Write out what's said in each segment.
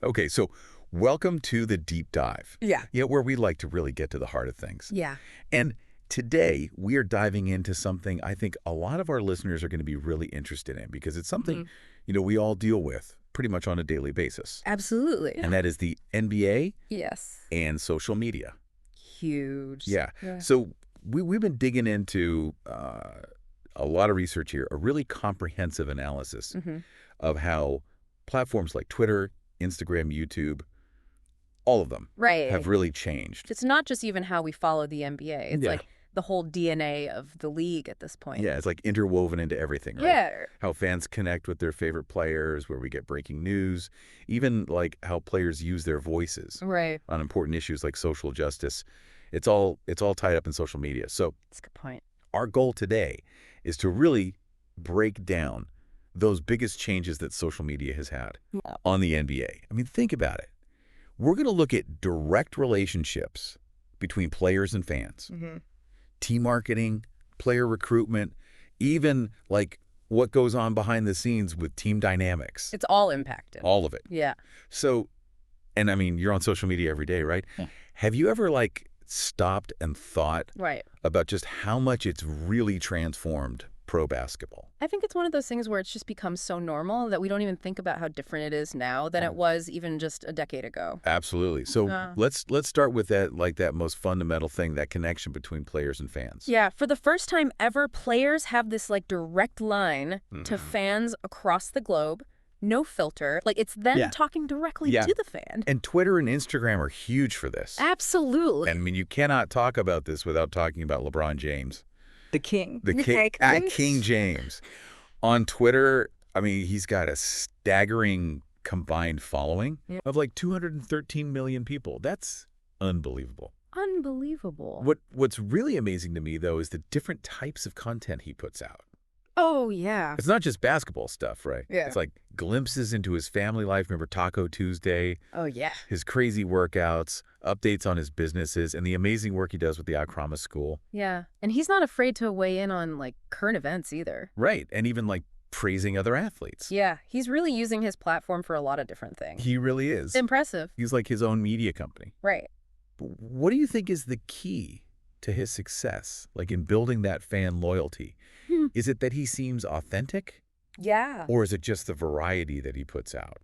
Okay, so welcome to the deep dive. Yeah. Yeah, where we like to really get to the heart of things. Yeah. And today we are diving into something I think a lot of our listeners are going to be really interested in because it's something, we all deal with pretty much on a daily basis. Absolutely. And that is the NBA Yes. and social media. Huge. Yeah. So we've been digging into a lot of research here, a really comprehensive analysis of how platforms like Twitter, Instagram, YouTube, all of them Right. have really changed. It's not just even how we follow the NBA. It's Yeah. like the whole DNA of the league at this point. Yeah, it's like interwoven into everything, right? Yeah. How fans connect with their favorite players, where we get breaking news, even like how players use their voices Right. on important issues like social justice. It's all tied up in social media. So That's a good point. our goal today is to really break down those biggest changes that social media has had on the NBA. I mean, think about it. We're going to look at direct relationships between players and fans, team marketing, player recruitment, even like what goes on behind the scenes with team dynamics. It's all impacted. All of it. Yeah. So, and I mean, you're on social media every day, right? Yeah. Have you ever like stopped and thought Right. about just how much it's really transformed pro basketball? I think it's one of those things where it's just become so normal that we don't even think about how different it is now than it was even just a decade ago. Absolutely. So let's start with that most fundamental thing, that connection between players and fans. Yeah, for the first time ever, players have this like direct line to fans across the globe. No filter. Like it's them talking directly to the fan. And Twitter and Instagram are huge for this. Absolutely. And I mean, you cannot talk about this without talking about LeBron James. The king. The king, King James. On Twitter, I mean, he's got a staggering combined following of like 213 million people. That's unbelievable. Unbelievable. What's really amazing to me, though, is the different types of content he puts out. Oh, yeah. It's not just basketball stuff, right? Yeah. It's like glimpses into his family life. Remember Taco Tuesday? Oh, yeah. His crazy workouts, updates on his businesses, and the amazing work he does with the Akrama School. Yeah. And he's not afraid to weigh in on, like, current events either. Right. And even, like, praising other athletes. Yeah. He's really using his platform for a lot of different things. He really is. Impressive. He's like his own media company. Right. But what do you think is the key to his success, like in building that fan loyalty? Is it that he seems authentic? Yeah. Or is it just the variety that he puts out?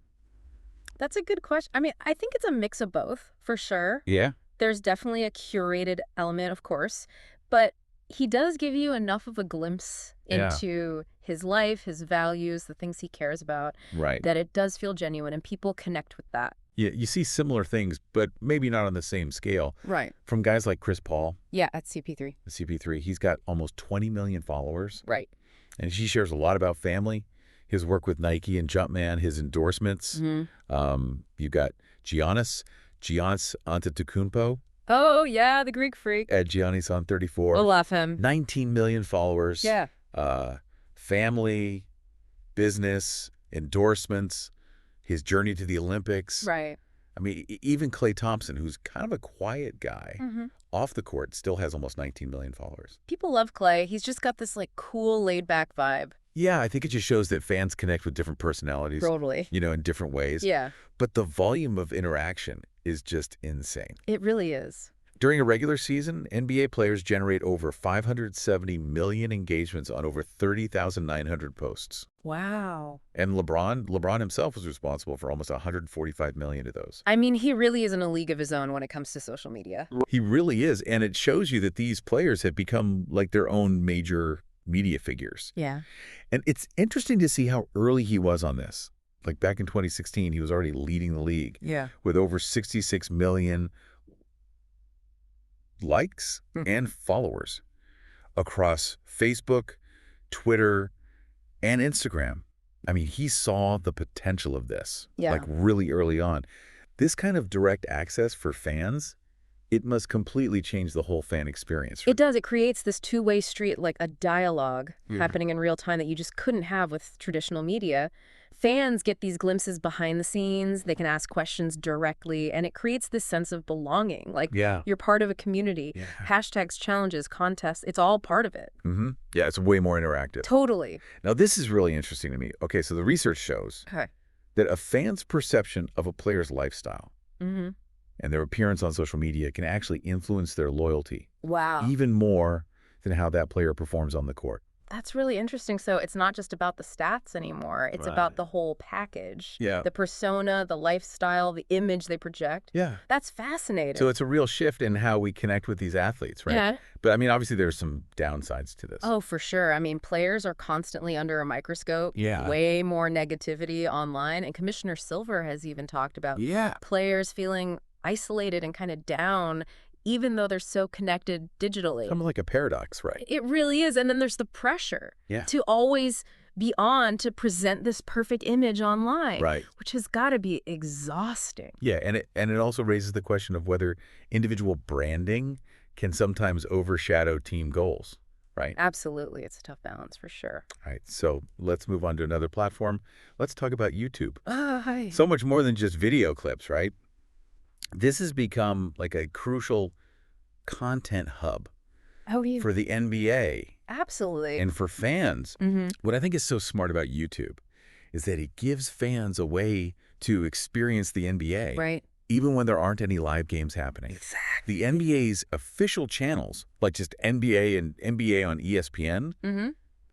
That's a good question. I mean, I think it's a mix of both, for sure. Yeah? There's definitely a curated element, of course, but he does give you enough of a glimpse into his life, his values, the things he cares about, that it does feel genuine, and people connect with that. Yeah, you see similar things, but maybe not on the same scale. Right. From guys like Chris Paul. Yeah, at CP3. CP3, he's got almost 20 million followers. Right. And he shares a lot about family, his work with Nike and Jumpman, his endorsements. You've got Giannis Antetokounmpo. Oh, yeah, the Greek freak. At Giannis on 34. I love him. 19 million followers. Yeah. Family, business, endorsements, his journey to the Olympics. Right. I mean, even Klay Thompson, who's kind of a quiet guy, off the court still has almost 19 million followers. People love Klay. He's just got this like cool, laid-back vibe. Yeah, I think it just shows that fans connect with different personalities. Totally. In different ways. Yeah. But the volume of interaction is just insane. It really is. During a regular season, NBA players generate over 570 million engagements on over 30,900 posts. Wow. And LeBron himself was responsible for almost 145 million of those. I mean, he really is in a league of his own when it comes to social media. He really is, and it shows you that these players have become like their own major media figures. Yeah. And it's interesting to see how early he was on this. Like back in 2016, he was already leading the league. Yeah. With over 66 million likes and followers across Facebook, Twitter, and Instagram. I mean, he saw the potential of this, like really early on. This kind of direct access for fans, it must completely change the whole fan experience. It does. It creates this two-way street, like a dialogue happening in real time that you just couldn't have with traditional media. Fans get these glimpses behind the scenes. They can ask questions directly, and it creates this sense of belonging. Like you're part of a community. Hashtags, challenges, contests, it's all part of it. Yeah, it's way more interactive. Totally. Now, this is really interesting to me. Okay, so the research shows that a fan's perception of a player's lifestyle Mm-hmm. and their appearance on social media can actually influence their loyalty Wow. even more than how that player performs on the court. That's really interesting. So it's not just about the stats anymore. It's about Right. the whole package. Yeah. The persona, the lifestyle, the image they project. Yeah. That's fascinating. So it's a real shift in how we connect with these athletes, right? Yeah. But I mean, obviously there's some downsides to this. Oh, for sure. I mean, players are constantly under a microscope. Yeah. Way more negativity online. And Commissioner Silver has even talked about Yeah. players feeling isolated and kind of down, even though they're so connected digitally. Kind of like a paradox, right? It really is. And then there's the pressure Yeah. to always be on to present this perfect image online, Right. which has got to be exhausting. Yeah, and it also raises the question of whether individual branding can sometimes overshadow team goals, right? Absolutely. It's a tough balance for sure. All right, so let's move on to another platform. Let's talk about YouTube. Hi. So much more than just video clips, right? This has become like a crucial content hub for the NBA Absolutely. and for fans. Mm-hmm. What I think is so smart about YouTube is that it gives fans a way to experience the NBA, Right. even when there aren't any live games happening. Exactly. The NBA's official channels, like just NBA and NBA on ESPN, Mm-hmm.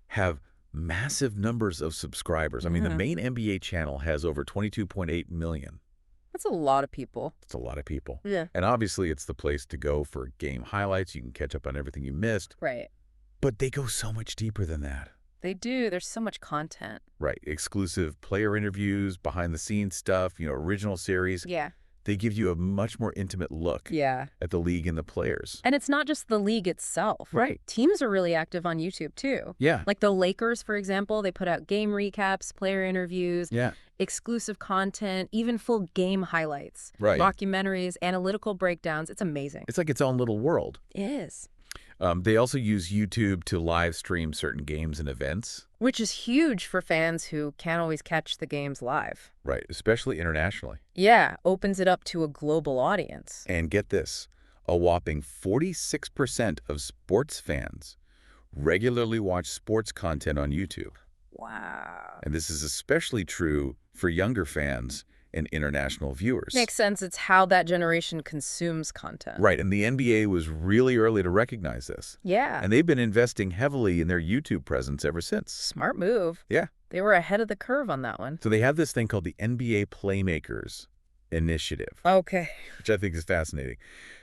have massive numbers of subscribers. I mean, the Mhm. main NBA channel has over 22.8 million. That's a lot of people. It's a lot of people. Yeah. And obviously, it's the place to go for game highlights. You can catch up on everything you missed. Right. But they go so much deeper than that. They do. There's so much content. Right. Exclusive player interviews, behind-the-scenes stuff, original series. Yeah. They give you a much more intimate look Yeah. at the league and the players. And it's not just the league itself. Right. Teams are really active on YouTube too. Yeah. Like the Lakers, for example, they put out game recaps, player interviews, Yeah. exclusive content, even full game highlights, Right. documentaries, analytical breakdowns. It's amazing. It's like its own little world. It is. They also use YouTube to live stream certain games and events. Which is huge for fans who can't always catch the games live. Right. Especially internationally. Yeah, opens it up to a global audience. And get this, a whopping 46% of sports fans regularly watch sports content on YouTube. Wow. And this is especially true for younger fans and international viewers. Makes sense. It's how that generation consumes content. Right, and the NBA was really early to recognize this. Yeah. And they've been investing heavily in their YouTube presence ever since. Smart move. Yeah. They were ahead of the curve on that one. So they have this thing called the NBA Playmakers Initiative, Okay. which I think is fascinating.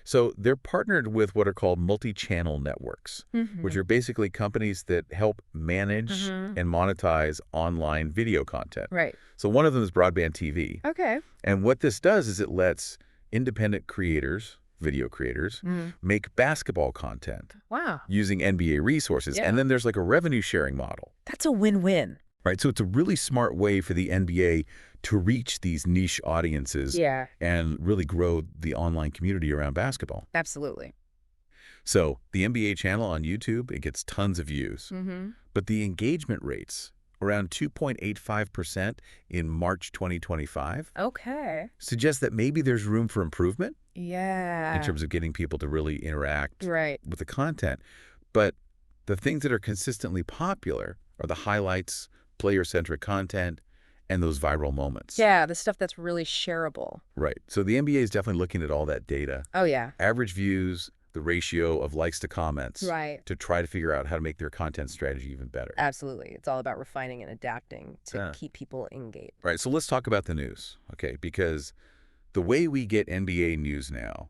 So they're partnered with what are called multi-channel networks, which are basically companies that help manage and monetize online video content. Right. So one of them is broadband TV. Okay. And what this does is it lets independent creators, video creators, make basketball content Wow. using NBA resources. Yeah. And then there's like a revenue sharing model, That's a win-win. right? So it's a really smart way for the NBA to reach these niche audiences Yeah. and really grow the online community around basketball. Absolutely. So the NBA channel on YouTube, it gets tons of views, Mm-hmm. but the engagement rates, around 2.85% in March 2025, Okay. suggest that maybe there's room for improvement Yeah. in terms of getting people to really interact Right. with the content. But the things that are consistently popular are the highlights, player-centric content, and those viral moments. Yeah, the stuff that's really shareable. Right. So the NBA is definitely looking at all that data, Oh, yeah. average views, the ratio of likes to comments, Right. to try to figure out how to make their content strategy even better. Absolutely. It's all about refining and adapting to Yeah. keep people engaged. Right. So let's talk about the news, okay? Because the way we get NBA news now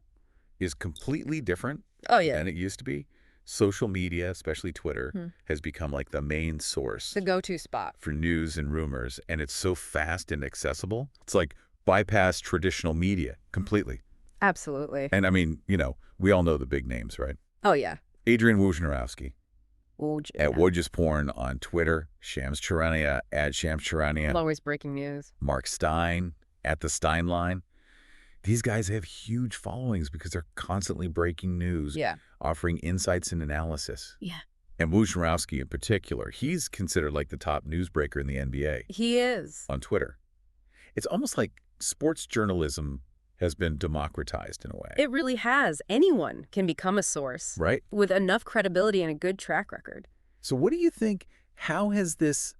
is completely different Oh, yeah. than it used to be. Social media, especially Twitter, has become like the main source The go-to spot. for news and rumors, and it's so fast and accessible. It's like bypass traditional media completely. Absolutely. And I mean, we all know the big names, right? Oh, yeah. Adrian Wojnarowski Oh, at Woj's Porn on Twitter, Shams Charania at Shams Charania, always breaking news. Mark Stein at the Stein Line. These guys have huge followings because they're constantly breaking news, Yeah. offering insights and analysis. Yeah. And Wojnarowski in particular, he's considered like the top newsbreaker in the NBA He is. on Twitter. It's almost like sports journalism has been democratized in a way, It really has. Anyone can become a source right? with enough credibility and a good track record. So what do you think, how has this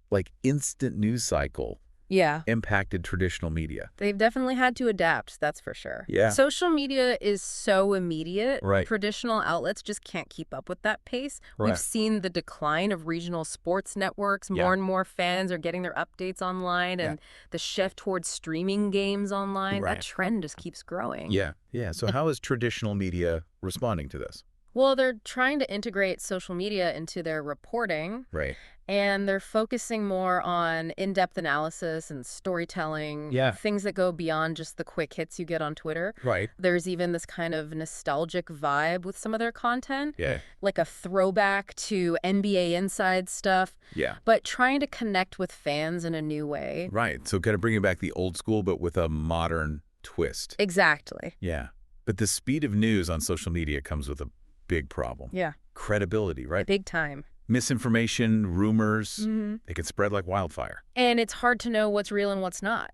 like instant news cycle Yeah. impacted traditional media. They've definitely had to adapt, that's for sure. Yeah. Social media is so immediate. Right. Traditional outlets just can't keep up with that pace. Right. We've seen the decline of regional sports networks. Yeah. More and more fans are getting their updates online, and the shift towards streaming games online. Right. That trend just keeps growing. Yeah. Yeah. So how is traditional media responding to this? Well, they're trying to integrate social media into their reporting. Right. And they're focusing more on in-depth analysis and storytelling, Yeah. things that go beyond just the quick hits you get on Twitter. Right. There's even this kind of nostalgic vibe with some of their content, Yeah. like a throwback to NBA Inside stuff, Yeah. but trying to connect with fans in a new way. Right. So kind of bringing back the old school, but with a modern twist. Exactly. Yeah. But the speed of news on social media comes with a big problem. Yeah. Credibility, right? Big time. Misinformation, rumors, they can spread like wildfire. And it's hard to know what's real and what's not.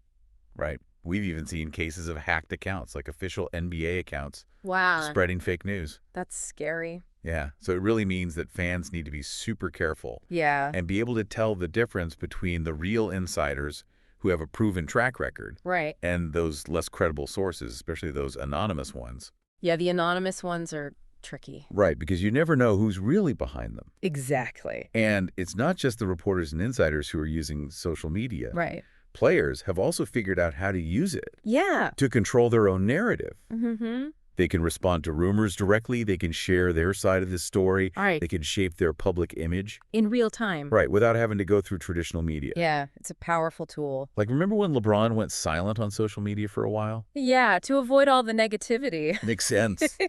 Right. We've even seen cases of hacked accounts, like official NBA accounts, Wow. spreading fake news. That's scary. Yeah. So it really means that fans need to be super careful Yeah. and be able to tell the difference between the real insiders who have a proven track record Right. and those less credible sources, especially those anonymous ones. Yeah, the anonymous ones are tricky. Right, because you never know who's really behind them. Exactly. And it's not just the reporters and insiders who are using social media. Right. Players have also figured out how to use it Yeah. to control their own narrative. Mm-hmm. They can respond to rumors directly. They can share their side of the story. Right. They can shape their public image. In real time. Right, without having to go through traditional media. Yeah, it's a powerful tool. Like, remember when LeBron went silent on social media for a while? Yeah, to avoid all the negativity. Makes sense.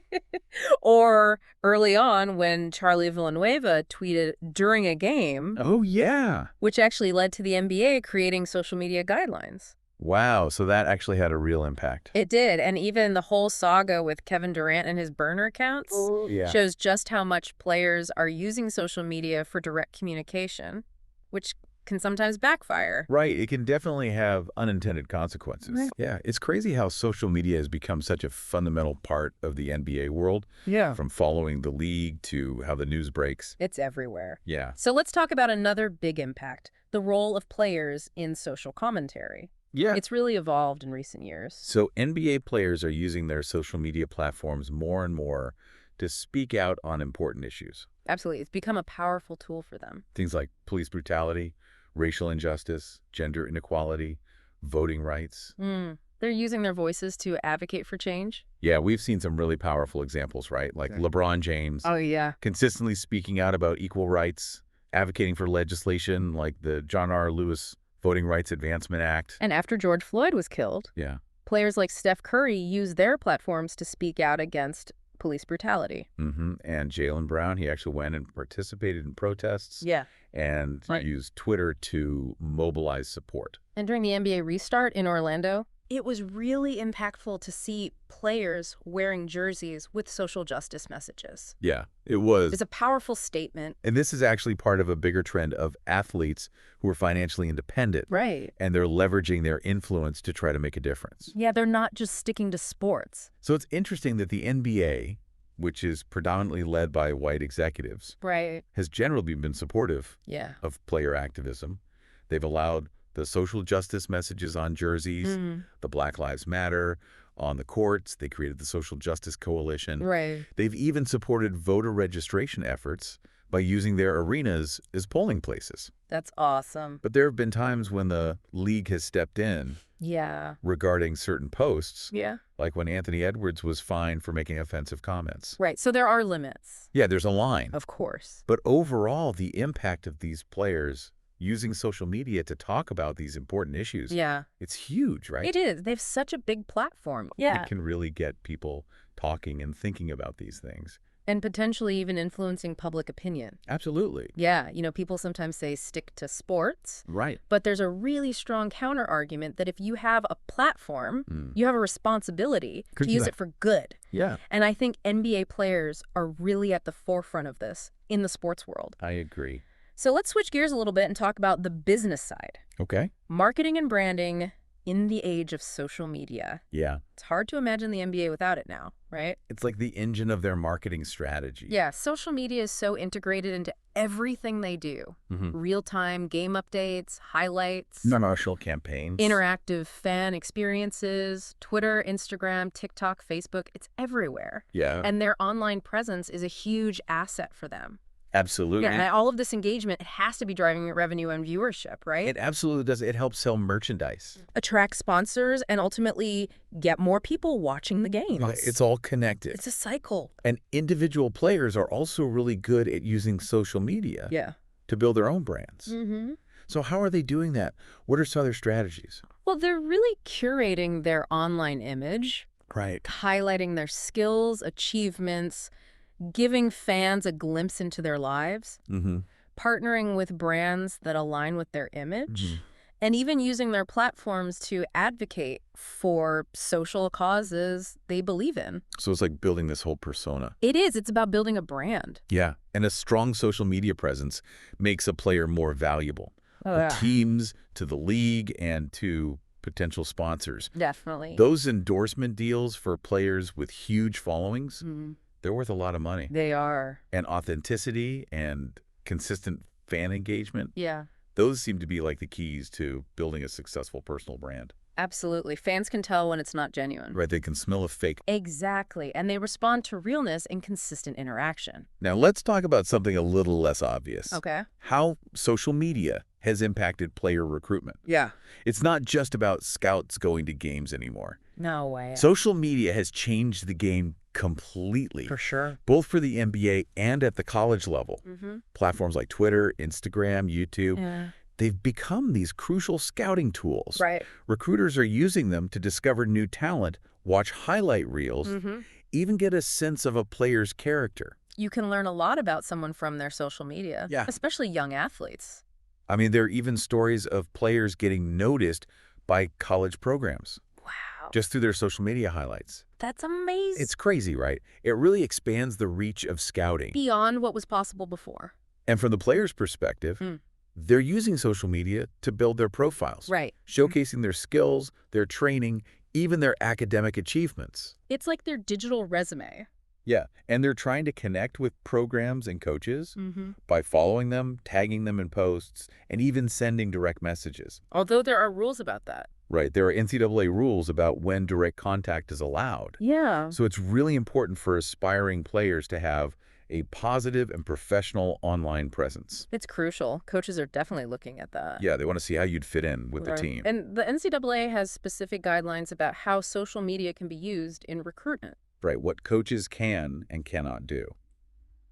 Or early on when Charlie Villanueva tweeted during a game, Oh, yeah. which actually led to the NBA creating social media guidelines. Wow, so that actually had a real impact. It did, and even the whole saga with Kevin Durant and his burner accounts Yeah. shows just how much players are using social media for direct communication, which can sometimes backfire. Right, it can definitely have unintended consequences. Right. Yeah, it's crazy how social media has become such a fundamental part of the NBA world, Yeah. from following the league to how the news breaks. It's everywhere. Yeah. So let's talk about another big impact, the role of players in social commentary. Yeah. It's really evolved in recent years. So NBA players are using their social media platforms more and more to speak out on important issues. Absolutely. It's become a powerful tool for them. Things like police brutality, racial injustice, gender inequality, voting rights. They're using their voices to advocate for change. Yeah, we've seen some really powerful examples, right? Like LeBron James Oh, yeah. consistently speaking out about equal rights, advocating for legislation like the John R. Lewis Voting Rights Advancement Act. And after George Floyd was killed, Yeah. players like Steph Curry used their platforms to speak out against police brutality. And Jaylen Brown, he actually went and participated in protests Yeah. and Right. used Twitter to mobilize support. And during the NBA restart in Orlando, it was really impactful to see players wearing jerseys with social justice messages. Yeah, it was. It's a powerful statement. And this is actually part of a bigger trend of athletes who are financially independent. Right. And they're leveraging their influence to try to make a difference. Yeah, they're not just sticking to sports. So it's interesting that the NBA, which is predominantly led by white executives, Right. has generally been supportive Yeah. of player activism. They've allowed the social justice messages on jerseys, the Black Lives Matter on the courts. They created the Social Justice Coalition. Right. They've even supported voter registration efforts by using their arenas as polling places. That's awesome. But there have been times when the league has stepped in Yeah. regarding certain posts, Yeah. like when Anthony Edwards was fined for making offensive comments. Right. So there are limits. Yeah, there's a line. Of course. But overall, the impact of these players using social media to talk about these important issues, Yeah. it's huge, right? It is. They have such a big platform. Yeah. It can really get people talking and thinking about these things. And potentially even influencing public opinion. Absolutely. Yeah. You know, people sometimes say stick to sports. Right. But there's a really strong counter argument that if you have a platform, you have a responsibility to use it for good. Yeah. And I think NBA players are really at the forefront of this in the sports world. I agree. So let's switch gears a little bit and talk about the business side. Okay. Marketing and branding in the age of social media. Yeah. It's hard to imagine the NBA without it now, right? It's like the engine of their marketing strategy. Yeah, social media is so integrated into everything they do. Real-time game updates, highlights, Commercial campaigns. interactive fan experiences, Twitter, Instagram, TikTok, Facebook, it's everywhere. Yeah. And their online presence is a huge asset for them. Absolutely. Yeah, and all of this engagement has to be driving revenue and viewership, right? It absolutely does. It helps sell merchandise. Attract sponsors and ultimately get more people watching the games. It's all connected. It's a cycle. And individual players are also really good at using social media to build their own brands. So how are they doing that? What are some of their strategies? Well, they're really curating their online image, Right. highlighting their skills, achievements, giving fans a glimpse into their lives, partnering with brands that align with their image, and even using their platforms to advocate for social causes they believe in. So it's like building this whole persona. It is. It's about building a brand. Yeah. And a strong social media presence makes a player more valuable. Oh, to teams, to the league, and to potential sponsors. Definitely. Those endorsement deals for players with huge followings, they're worth a lot of money. They are. And authenticity and consistent fan engagement, Yeah. those seem to be like the keys to building a successful personal brand. Absolutely. Fans can tell when it's not genuine. Right, they can smell a fake. Exactly. And they respond to realness and consistent interaction. Now, let's talk about something a little less obvious. Okay. How social media has impacted player recruitment. Yeah. It's not just about scouts going to games anymore. No way. Social media has changed the game completely. For sure. Both for the NBA and at the college level. Platforms like Twitter, Instagram, YouTube, they've become these crucial scouting tools. Right. Recruiters are using them to discover new talent, watch highlight reels, even get a sense of a player's character. You can learn a lot about someone from their social media, especially young athletes. I mean, there are even stories of players getting noticed by college programs. Wow. Just through their social media highlights. That's amazing. It's crazy, right? It really expands the reach of scouting. Beyond what was possible before. And from the player's perspective, they're using social media to build their profiles. Right. Showcasing their skills, their training, even their academic achievements. It's like their digital resume. Yeah, and they're trying to connect with programs and coaches by following them, tagging them in posts, and even sending direct messages. Although there are rules about that. Right, there are NCAA rules about when direct contact is allowed. Yeah. So it's really important for aspiring players to have a positive and professional online presence. It's crucial. Coaches are definitely looking at that. Yeah, they want to see how you'd fit in with the team. And the NCAA has specific guidelines about how social media can be used in recruitment. Right, what coaches can and cannot do.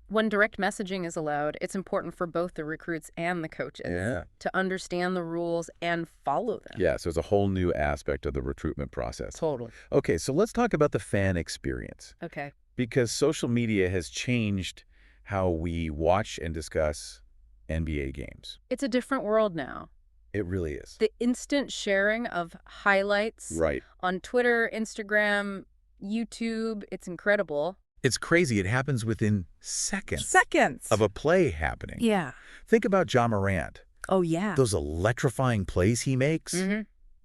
When direct messaging is allowed, it's important for both the recruits and the coaches to understand the rules and follow them. Yeah, so it's a whole new aspect of the recruitment process. Totally. Okay, so let's talk about the fan experience. Okay. Because social media has changed how we watch and discuss NBA games. It's a different world now. It really is. The instant sharing of highlights on Twitter, Instagram, YouTube, it's incredible. It's crazy. It happens within seconds. Seconds. Of a play happening. Yeah. Think about Ja Morant. Oh, yeah. Those electrifying plays he makes,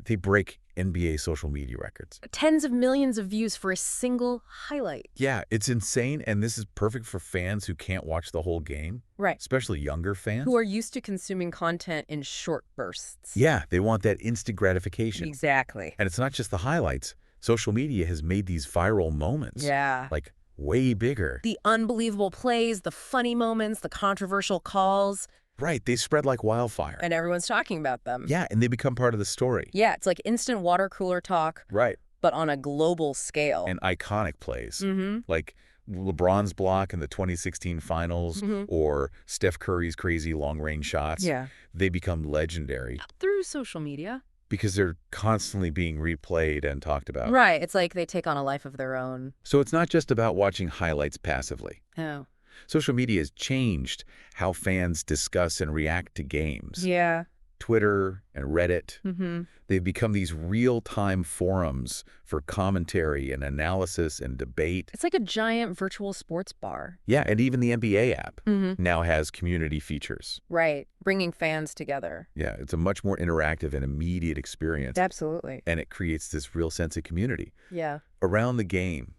they break NBA social media records. Tens of millions of views for a single highlight. Yeah, it's insane, and this is perfect for fans who can't watch the whole game. Right. Especially younger fans. Who are used to consuming content in short bursts. Yeah, they want that instant gratification. Exactly. And it's not just the highlights. Social media has made these viral moments. Yeah. Like, way bigger. The unbelievable plays, the funny moments, the controversial calls. Right, they spread like wildfire. And everyone's talking about them. Yeah, and they become part of the story. Yeah, it's like instant water cooler talk. Right. But on a global scale. And iconic plays. Like LeBron's block in the 2016 finals or Steph Curry's crazy long-range shots. Yeah. They become legendary. Through social media. Because they're constantly being replayed and talked about. Right. It's like they take on a life of their own. So it's not just about watching highlights passively. No. Social media has changed how fans discuss and react to games. Yeah. Twitter and Reddit. Mm-hmm. They've become these real-time forums for commentary and analysis and debate. It's like a giant virtual sports bar. Yeah, and even the NBA app Mm-hmm. now has community features. Right. Bringing fans together. Yeah, it's a much more interactive and immediate experience, Absolutely. and it creates this real sense of community Yeah. around the game.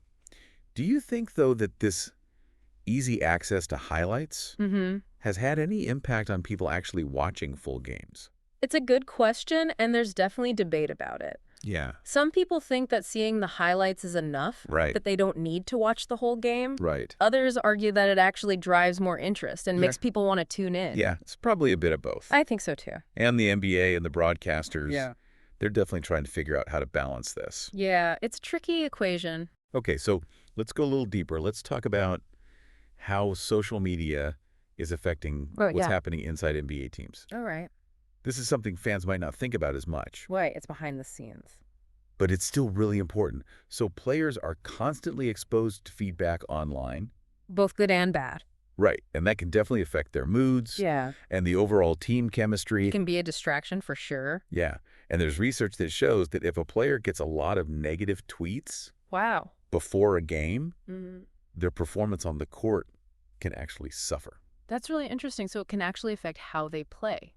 Do you think, though, that this easy access to highlights Mm-hmm. has had any impact on people actually watching full games? It's a good question, and there's definitely debate about it. Yeah. Some people think that seeing the highlights is enough, Right. that they don't need to watch the whole game. Right. Others argue that it actually drives more interest and makes people want to tune in. Yeah, it's probably a bit of both. I think so too. And the NBA and the broadcasters, Yeah. they're definitely trying to figure out how to balance this. Yeah, it's a tricky equation. Okay, so let's go a little deeper. Let's talk about how social media is affecting what's happening inside NBA teams. All right. This is something fans might not think about as much, Right, it's behind the scenes. but it's still really important. So players are constantly exposed to feedback online. Both good and bad. Right, and that can definitely affect their moods Yeah. and the overall team chemistry. It can be a distraction for sure. Yeah, and there's research that shows that if a player gets a lot of negative tweets Wow. before a game, Mm-hmm. their performance on the court can actually suffer. That's really interesting. So it can actually affect how they play.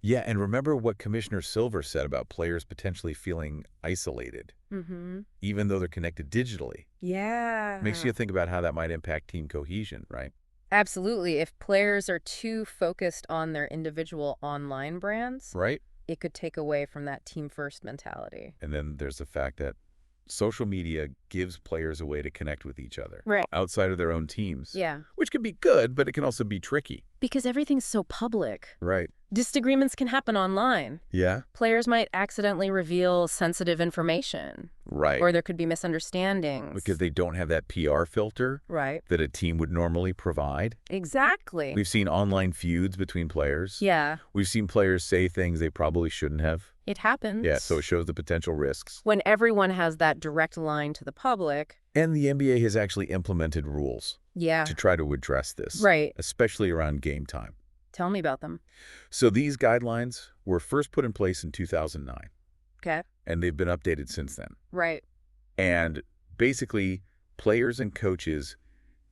Yeah, and remember what Commissioner Silver said about players potentially feeling isolated, Mm-hmm. even though they're connected digitally. Yeah. Makes you think about how that might impact team cohesion, right? Absolutely. If players are too focused on their individual online brands, Right? it could take away from that team-first mentality. And then there's the fact that social media gives players a way to connect with each other Right. outside of their own teams, Yeah. which can be good, but it can also be tricky. Because everything's so public. Right. Disagreements can happen online. Yeah? Players might accidentally reveal sensitive information, Right. or there could be misunderstandings. Because they don't have that PR filter Right. that a team would normally provide. Exactly. We've seen online feuds between players. Yeah. We've seen players say things they probably shouldn't have. It happens. Yeah, so it shows the potential risks. When everyone has that direct line to the public. And the NBA has actually implemented rules Yeah. to try to address this. Right. Especially around game time. Tell me about them. So these guidelines were first put in place in 2009, Okay. and they've been updated since then. Right. And basically, players and coaches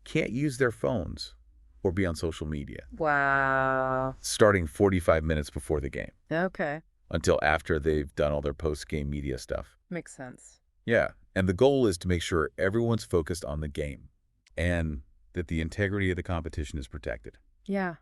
can't use their phones or be on social media Wow. starting 45 minutes before the game Okay. until after they've done all their post-game media stuff. Makes sense. Yeah, and the goal is to make sure everyone's focused on the game and that the integrity of the competition is protected. Yeah.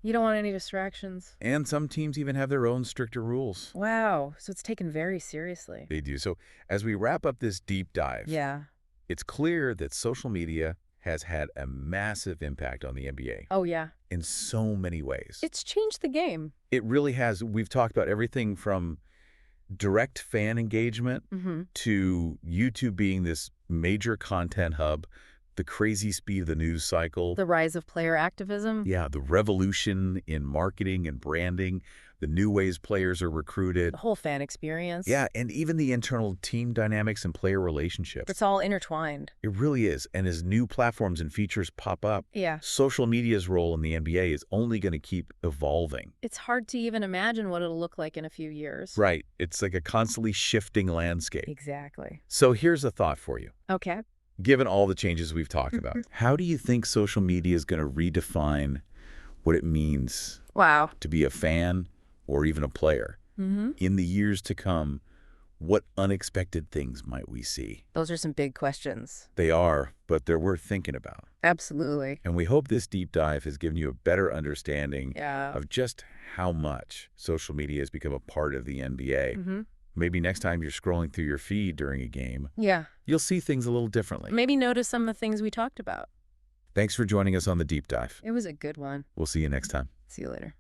You don't want any distractions. And some teams even have their own stricter rules. Wow. So it's taken very seriously. They do. So as we wrap up this deep dive, Yeah. it's clear that social media has had a massive impact on the NBA Oh, yeah. in so many ways. It's changed the game. It really has. We've talked about everything from direct fan engagement Mm-hmm. to YouTube being this major content hub, the crazy speed of the news cycle. The rise of player activism. Yeah, the revolution in marketing and branding, the new ways players are recruited. The whole fan experience. Yeah, and even the internal team dynamics and player relationships. It's all intertwined. It really is. And as new platforms and features pop up, Yeah. social media's role in the NBA is only going to keep evolving. It's hard to even imagine what it'll look like in a few years. Right. It's like a constantly shifting landscape. Exactly. So here's a thought for you. Okay. Given all the changes we've talked about, how do you think social media is going to redefine what it means Wow. to be a fan or even a player? Mm-hmm. In the years to come, what unexpected things might we see? Those are some big questions. They are, but they're worth thinking about. Absolutely. And we hope this deep dive has given you a better understanding Yeah. of just how much social media has become a part of the NBA. Mm-hmm. Maybe next time you're scrolling through your feed during a game, Yeah. you'll see things a little differently. Maybe notice some of the things we talked about. Thanks for joining us on the deep dive. It was a good one. We'll see you next time. See you later.